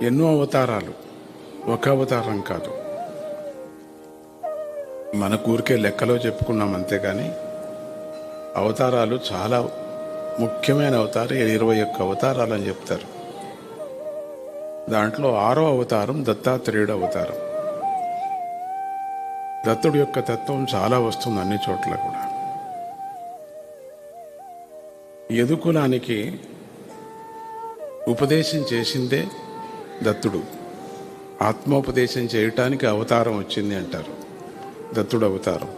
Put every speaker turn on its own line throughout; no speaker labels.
ఎన్నో అవతారాలు, ఒక అవతారం కాదు. మన ఊరికే లెక్కలో చెప్పుకున్నాం అంతేగాని అవతారాలు చాలా ముఖ్యమైన అవతారం 21 అవతారాలు అని చెప్తారు. దాంట్లో 6వ అవతారం దత్తాత్రేయుడు అవతారం. దత్తుడి యొక్క తత్వం చాలా వస్తుంది అన్ని చోట్ల కూడా. యదుకులానికి ఉపదేశం చేసిందే దత్తుడు. ఆత్మోపదేశం చేయటానికి అవతారం వచ్చింది అంటారు, దత్తుడు అవతారం.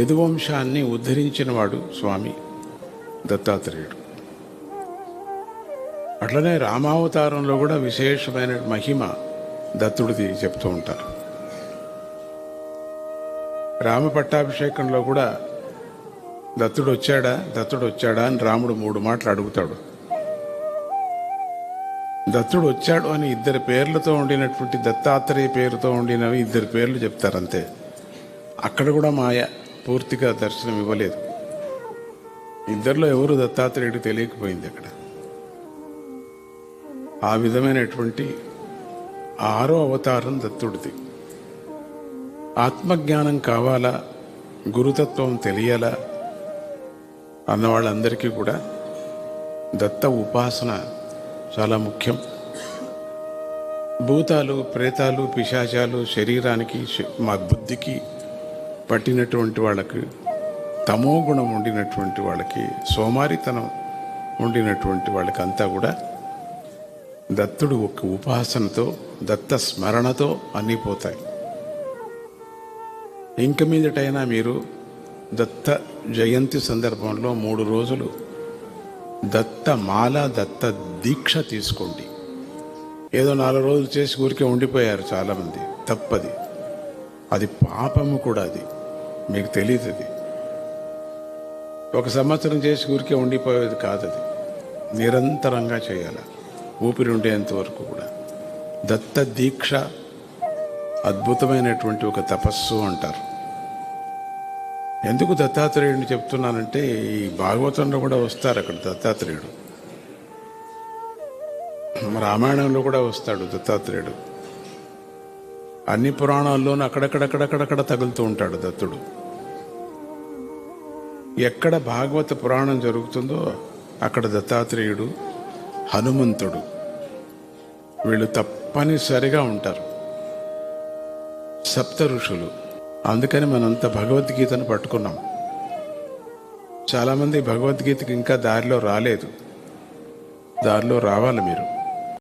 యదువంశాన్ని ఉద్ధరించిన వాడు స్వామి దత్తాత్రేయుడు. అట్లనే రామావతారంలో కూడా విశేషమైన మహిమ దత్తుడిది చెప్తూ ఉంటారు. రామ పట్టాభిషేకంలో కూడా దత్తుడు వచ్చాడా అని రాముడు 3 మాటలు అడుగుతాడు. దత్తుడు వచ్చాడు అని 2 పేర్లతో ఉండినటువంటి దత్తాత్రేయ పేరుతో ఉండినవి 2 పేర్లు చెప్తారంతే. అక్కడ కూడా మాయ పూర్తిగా దర్శనం ఇవ్వలేదు. 2లో ఎవరు దత్తాత్రేయుడు తెలియకపోయింది అక్కడ. ఆ విధమైనటువంటి 6వ అవతారం దత్తుడిది. ఆత్మజ్ఞానం కావాలా, గురుతత్వం తెలియాలా అన్న వాళ్ళందరికీ కూడా దత్త ఉపాసన చాలా ముఖ్యం. భూతాలు, ప్రేతాలు, పిశాచాలు శరీరానికి, మా బుద్ధికి పట్టినటువంటి వాళ్ళకి, తమో గుణం ఉండినటువంటి వాళ్ళకి, సోమారితనం ఉండినటువంటి వాళ్ళకి అంతా కూడా దత్తుడు ఒక ఉపాసనతో, దత్త స్మరణతో అన్నీ పోతాయి. ఇంక మీదటైనా మీరు దత్త జయంతి సందర్భంలో 3 రోజులు దత్త మాల, దత్త దీక్ష తీసుకోండి. ఏదో 4 రోజులు చేసి ఊరికే ఉండిపోయారు చాలామంది. తప్పది, అది పాపము కూడా. అది మీకు తెలియదు. అది 1 సంవత్సరం చేసి ఊరికే ఉండిపోయేది కాదు. అది నిరంతరంగా చేయాలి, ఊపిరి ఉండేంత వరకు కూడా. దత్త దీక్ష అద్భుతమైనటువంటి ఒక తపస్సు అంటారు. ఎందుకు దత్తాత్రేయుడిని చెప్తున్నానంటే, ఈ భాగవతంలో కూడా వస్తారు అక్కడ దత్తాత్రేయుడు. రామాయణంలో కూడా వస్తాడు దత్తాత్రేయుడు. అన్ని పురాణాల్లోనూ అక్కడక్కడక్కడక్కడక్కడ తగులుతూ ఉంటాడు దత్తుడు. ఎక్కడ భాగవత పురాణం జరుగుతుందో అక్కడ దత్తాత్రేయుడు, హనుమంతుడు వీళ్ళు తప్పనిసరిగా ఉంటారు. 7 ఋషులు. అందుకని మనంతా భగవద్గీతను పట్టుకున్నాం. చాలామంది భగవద్గీతకి ఇంకా దారిలో రాలేదు. దారిలో రావాలి మీరు.